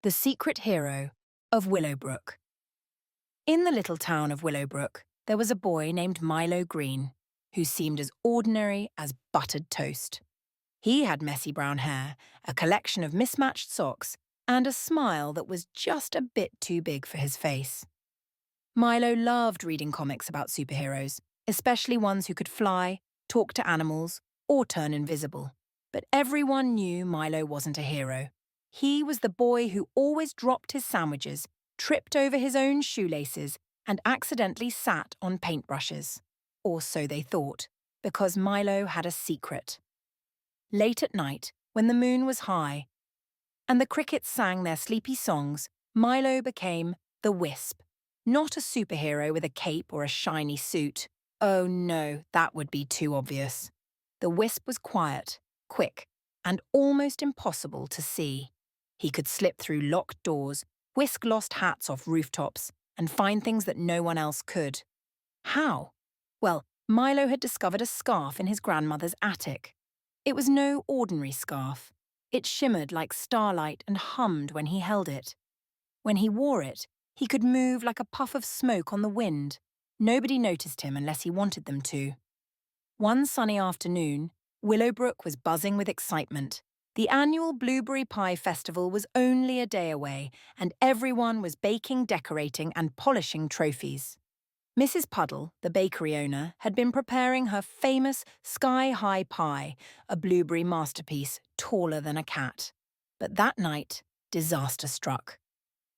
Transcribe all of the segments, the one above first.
The Secret Hero of Willowbrook. In the little town of Willowbrook, there was a boy named Milo Green, who seemed as ordinary as buttered toast. He had messy brown hair, a collection of mismatched socks, and a smile that was just a bit too big for his face. Milo loved reading comics about superheroes, especially ones who could fly, talk to animals, or turn invisible. But everyone knew Milo wasn't a hero. He was the boy who always dropped his sandwiches, tripped over his own shoelaces, and accidentally sat on paintbrushes. Or so they thought, because Milo had a secret. Late at night, when the moon was high, and the crickets sang their sleepy songs, Milo became the Wisp. Not a superhero with a cape or a shiny suit. Oh no, that would be too obvious. The Wisp was quiet, quick, and almost impossible to see. He could slip through locked doors, whisk lost hats off rooftops, and find things that no one else could. How? Well, Milo had discovered a scarf in his grandmother's attic. It was no ordinary scarf. It shimmered like starlight and hummed when he held it. When he wore it, he could move like a puff of smoke on the wind. Nobody noticed him unless he wanted them to. One sunny afternoon, Willowbrook was buzzing with excitement. The annual Blueberry Pie Festival was only a day away, and everyone was baking, decorating, and polishing trophies. Mrs. Puddle, the bakery owner, had been preparing her famous sky-high pie, a blueberry masterpiece taller than a cat. But that night, disaster struck.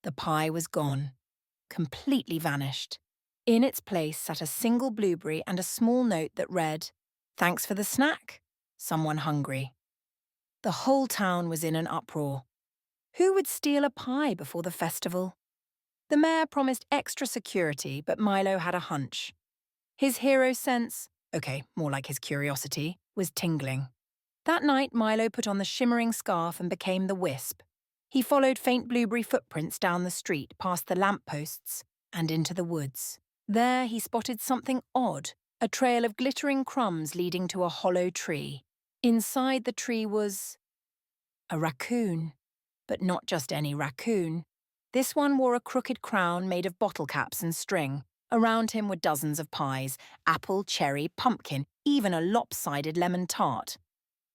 The pie was gone, completely vanished. In its place sat a single blueberry and a small note that read, "Thanks for the snack. Someone hungry." The whole town was in an uproar. Who would steal a pie before the festival? The mayor promised extra security, but Milo had a hunch. His hero sense, more like his curiosity, was tingling. That night, Milo put on the shimmering scarf and became the Wisp. He followed faint blueberry footprints down the street, past the lampposts, and into the woods. There he spotted something odd, a trail of glittering crumbs leading to a hollow tree. Inside the tree was a raccoon. But not just any raccoon. This one wore a crooked crown made of bottle caps and string. Around him were dozens of pies, apple, cherry, pumpkin, even a lopsided lemon tart.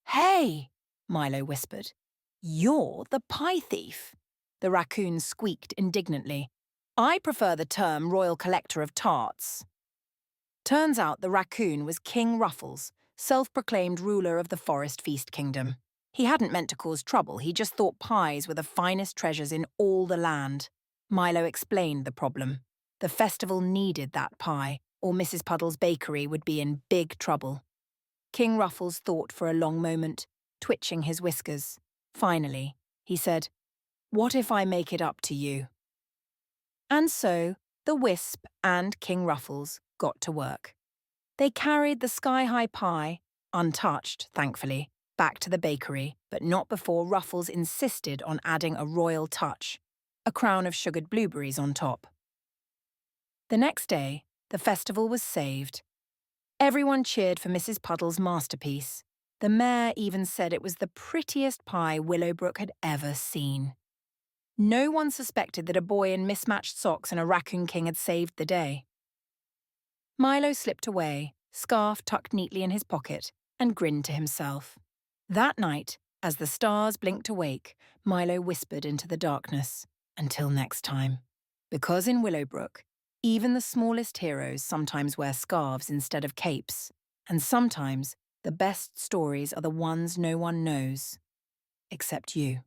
"Hey!" Milo whispered. "You're the pie thief." The raccoon squeaked indignantly. "I prefer the term royal collector of tarts." Turns out the raccoon was King Ruffles, self-proclaimed ruler of the Forest Feast Kingdom. He hadn't meant to cause trouble, he just thought pies were the finest treasures in all the land. Milo explained the problem. The festival needed that pie, or Mrs. Puddle's bakery would be in big trouble. King Ruffles thought for a long moment, twitching his whiskers. Finally, he said, "What if I make it up to you?" And so, the Wisp and King Ruffles got to work. They carried the sky-high pie, untouched, thankfully, back to the bakery, but not before Ruffles insisted on adding a royal touch, a crown of sugared blueberries on top. The next day, the festival was saved. Everyone cheered for Mrs. Puddle's masterpiece. The mayor even said it was the prettiest pie Willowbrook had ever seen. No one suspected that a boy in mismatched socks and a raccoon king had saved the day. Milo slipped away, scarf tucked neatly in his pocket, and grinned to himself. That night, as the stars blinked awake, Milo whispered into the darkness, "Until next time." Because in Willowbrook, even the smallest heroes sometimes wear scarves instead of capes, and sometimes the best stories are the ones no one knows, except you.